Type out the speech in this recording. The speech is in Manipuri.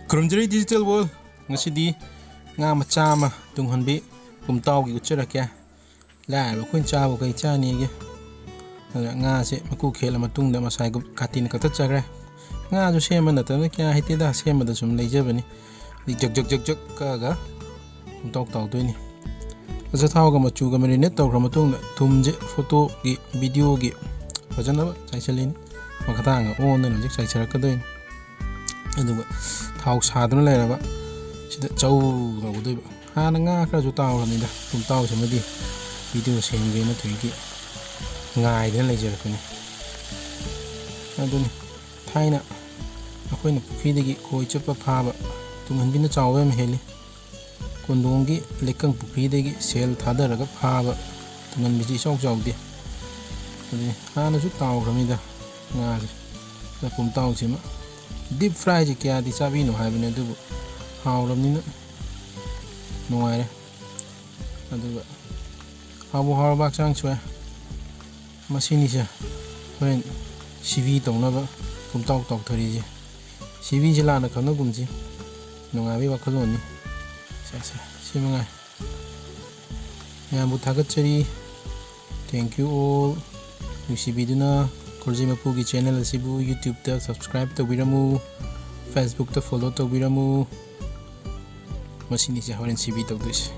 ꯈꯨꯔꯨꯝꯖꯔꯤ ꯗꯤꯖꯤꯇꯦꯜ ꯋꯥꯔꯜ ꯉꯁꯤꯗꯤ ꯉꯥ ꯃꯆꯥ ꯑꯃ ꯇꯨꯡꯍꯟꯕꯤ ꯀꯨꯝꯇꯥꯎꯒꯤ ꯎꯠꯆꯔꯛꯀꯦ ꯂꯥꯏꯔꯕ ꯑꯩꯈꯣꯏꯅ ꯆꯥꯕ ꯀꯩ ꯆꯥꯅꯤꯒꯦ ꯑꯗꯨꯅ ꯉꯥꯁꯦ ꯃꯀꯨ ꯈꯦꯠꯂ ꯃꯇꯨꯡꯗ ꯃꯁꯥꯏ ꯀꯥꯇꯤꯅ ꯀꯛꯊꯠꯆꯈ꯭ꯔꯦ ꯉꯥꯁꯨ ꯁꯦꯝꯕ ꯅꯠꯇꯕꯅ ꯀꯌꯥ ꯍꯩꯇꯦꯗ ꯁꯦꯝꯕꯗ ꯁꯨꯝ ꯂꯩꯖꯕꯅꯤ ꯖꯛ ꯖꯛ ꯖꯛ ꯖꯛ ꯀꯛꯑꯒ ꯀꯨꯝꯇꯥꯎ ꯇꯥꯎꯗꯣꯏꯅꯤ ꯑꯆꯥꯊꯥꯎꯒ ꯃꯆꯨꯒ ꯃꯦꯔꯤꯅꯦꯠ ꯇꯧꯈ꯭ꯔ ꯃꯇꯨꯡꯗ ꯊꯨꯝꯁꯦ ꯐꯣꯇꯣꯒꯤ ꯚꯤꯗꯤꯑꯣꯒꯤ ꯐꯖꯅꯕ ꯆꯥꯏꯁꯤꯜꯂꯤꯅꯤ ꯃꯈꯥꯇꯥꯡꯒ ꯑꯣꯟꯗꯅ ꯍꯧꯖꯤꯛ ꯆꯥꯏꯊꯔꯛꯀꯗꯣꯏꯅꯤ ꯑꯗꯨꯒ ꯊꯥꯎ ꯁꯥꯗꯨꯅ ꯂꯩꯔꯕ ꯁꯤꯗ ꯆꯧ ꯇꯧꯒꯗꯣꯏꯕ ꯍꯥꯟꯅ ꯉꯥ ꯈꯔꯁꯨ ꯇꯥꯎꯔꯕꯅꯤꯗ ꯀꯨꯝꯇꯥꯎꯁꯤꯃꯗꯤ ꯚꯤꯗꯤꯑꯣ ꯁꯦꯝꯒꯦꯅ ꯊꯣꯏꯒꯤ ꯉꯥꯏꯗꯅ ꯂꯩꯖꯔꯛꯄꯅꯤ ꯑꯗꯨꯅꯤ ꯊꯥꯏꯅ ꯑꯩꯈꯣꯏꯅ ꯄꯨꯈ꯭ꯔꯤꯗꯒꯤ ꯈꯣꯏ ꯆꯨꯞꯄ ꯐꯥꯕ ꯇꯨꯡꯍꯟꯕꯤꯅ ꯆꯥꯎꯕ ꯌꯥꯝ ꯍꯦꯜꯂꯤ ꯀꯣꯟꯗꯣꯡꯒꯤ ꯂꯩꯀꯪ ꯄꯨꯈ꯭ꯔꯤꯗꯒꯤ ꯁꯦꯜ ꯊꯥꯗꯔꯒ ꯐꯥꯕ ꯇꯨꯡꯍꯟꯕꯤꯁꯤ ꯏꯆꯥꯎ ꯆꯥꯎꯗꯦ ꯑꯗꯨꯅꯤ ꯍꯥꯟꯅꯁꯨ ꯇꯥꯎꯈ꯭ꯔꯕꯅꯤꯗ ꯉꯥꯁꯦ ꯀꯨꯝꯇꯥꯎꯁꯤꯃ ꯗꯤꯞ ꯐ꯭ꯔꯥꯏꯁꯦ ꯀꯌꯥꯗꯤ ꯆꯥꯕꯤꯅꯣ ꯍꯥꯏꯕꯅꯤ ꯑꯗꯨꯕꯨ ꯍꯥꯎꯔꯕꯅꯤꯅ ꯅꯨꯡꯉꯥꯏꯔꯦ ꯑꯗꯨꯒ ꯍꯥꯎꯕꯨ ꯍꯥꯎꯔꯕ ꯍꯛꯆꯥꯡ ꯁꯣꯛꯑꯦ ꯃꯁꯤꯅꯤꯁꯦ ꯍꯣꯔꯦꯟ ꯁꯤꯕꯤ ꯇꯧꯅꯕ ꯀꯨꯝꯇꯥꯎ ꯇꯥꯎꯊꯔꯤꯁꯦ ꯁꯤꯕꯤꯁꯦ ꯂꯥꯟꯅ ꯈꯪꯅꯒꯨꯝꯁꯤ ꯅꯨꯡꯉꯥꯏꯕꯒꯤ ꯋꯥꯈꯜꯂꯣꯟꯅꯤ ꯁꯤ ꯃꯉꯥꯏ ꯃꯌꯥꯝꯕꯨ ꯊꯥꯒꯠꯆꯔꯤ ꯊꯦꯡꯀ꯭ꯌꯨ ꯑꯣꯜ ꯅꯨꯡꯁꯤꯕꯤꯗꯨꯅ ꯈꯨꯔꯖꯤ ꯃꯄꯨꯒꯤ ꯆꯦꯅꯦꯜ ꯑꯁꯤꯕꯨ ꯌꯨꯇ꯭ꯌꯨꯕꯇ ꯁꯕꯁꯀ꯭ꯔꯥꯏꯕ ꯇꯧꯕꯤꯔꯝꯃꯨ ꯐꯦꯁꯕꯨꯛꯇ ꯐꯣꯂꯣ ꯇꯧꯕꯤꯔꯝꯃꯨ ꯃꯁꯤꯅꯤꯁꯦ ꯍꯣꯔꯦꯟ ꯁꯤꯕꯤ ꯇꯧꯗꯣꯏꯁꯦ